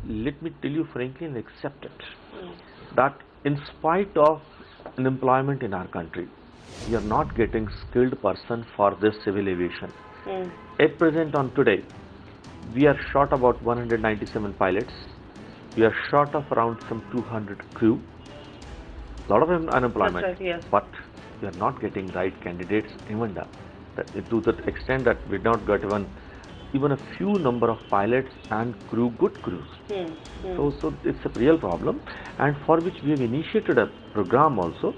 let me tell you frankly and accept it, that in spite of unemployment in our country, we are not getting skilled person for this civil aviation. At present on today, we are short about 197 pilots. We are short of around some 200 crew. A lot of unemployment, That's right, yes. but we are not getting right candidates even to the extent that we not got even a few number of pilots and good crews. So it's a real problem, and for which we have initiated a program also,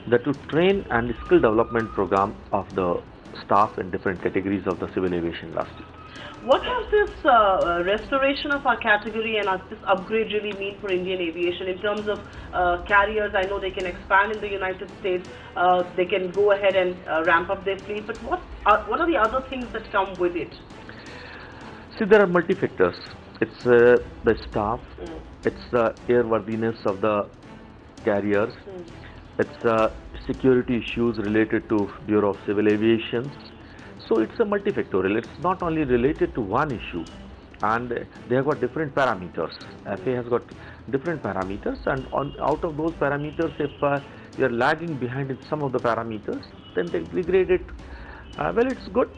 that to train and skill development program of the staff in different categories of the civil aviation industry. What does this restoration of our category and this upgrade really mean for Indian aviation in terms of carriers? I know they can expand in the United States, they can go ahead and ramp up their fleet, but what are the other things that come with it? See, there are multi-factors. It's the staff, it's the airworthiness of the carriers, it's the security issues related to Bureau of Civil Aviation. So it's a multifactorial. It's not only related to one issue, and they have got different parameters. FAA has got different parameters, and out of those parameters, if you are lagging behind in some of the parameters, then they degrade it. Well, it's good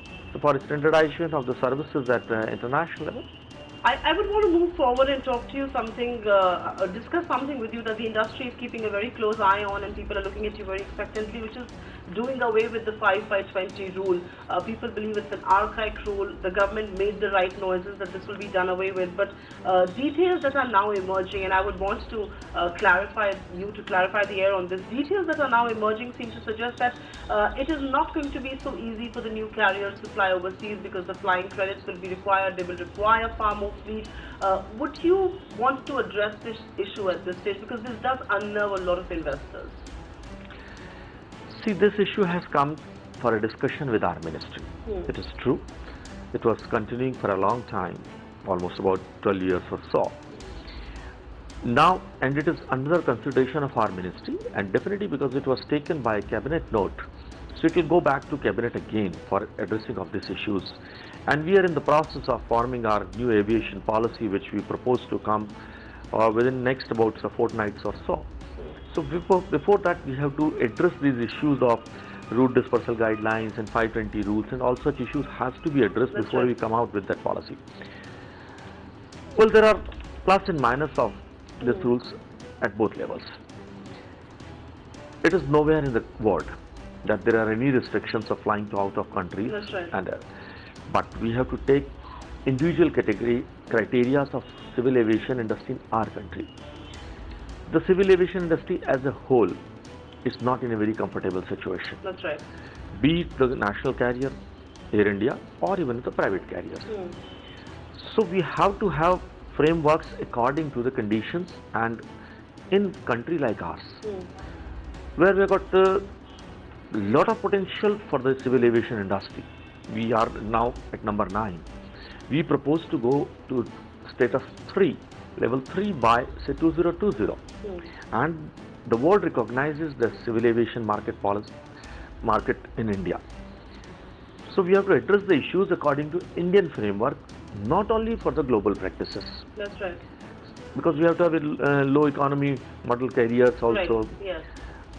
for standardization of the services at international level. I would want to move forward and talk to you something, discuss something with you that the industry is keeping a very close eye on, and people are looking at you very expectantly, which is doing away with the 5/20 rule. People believe it's an archaic rule. The government made the right noises that this will be done away with, but details that are now emerging, and I would want to clarify the air on this. Details that are now emerging seem to suggest that it is not going to be so easy for the new carriers to fly overseas, because the flying credits will be required. They will require far more fleet. Would you want to address this issue at this stage, because this does unnerve a lot of investors? See, this issue has come for a discussion with our ministry. It is true. It was continuing for a long time, almost about 12 years or so. Now, and it is under consideration of our ministry, and definitely because it was taken by a cabinet note, so it will go back to cabinet again for addressing of these issues. And we are in the process of forming our new aviation policy, which we propose to come within next about fortnights or so. So before that, we have to address these issues of route dispersal guidelines and 520 rules, and all such issues has to be addressed before we come out with that policy. Well, there are plus and minus of these rules at both levels. It is nowhere in the world that there are any restrictions of flying to out of countries. That's right. And but we have to take individual criteria of civil aviation industry in our country. The civil aviation industry as a whole is not in a very comfortable situation. That's right. Be it the national carrier, Air India, or even the private carriers. So we have to have frameworks according to the conditions, and in country like ours, where we have got a lot of potential for the civil aviation industry. We are now at number 9. We propose to go to status 3, level 3 by say 2020, and the world recognizes the civil aviation market in India. So we have to address the issues according to Indian framework, not only for the global practices. That's right. Because we have to have low economy model carriers also. Right. Yes.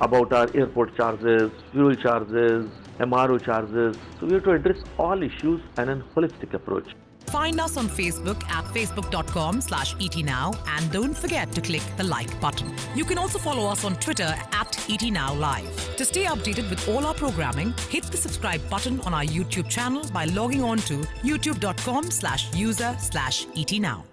About our airport charges, fuel charges, MRO charges. So we have to address all issues in a holistic approach. Find us on Facebook at facebook.com/ETNow, and don't forget to click the like button. You can also follow us on Twitter at ETNowLive. To stay updated with all our programming, hit the subscribe button on our YouTube channel by logging on to youtube.com/user/ETNow.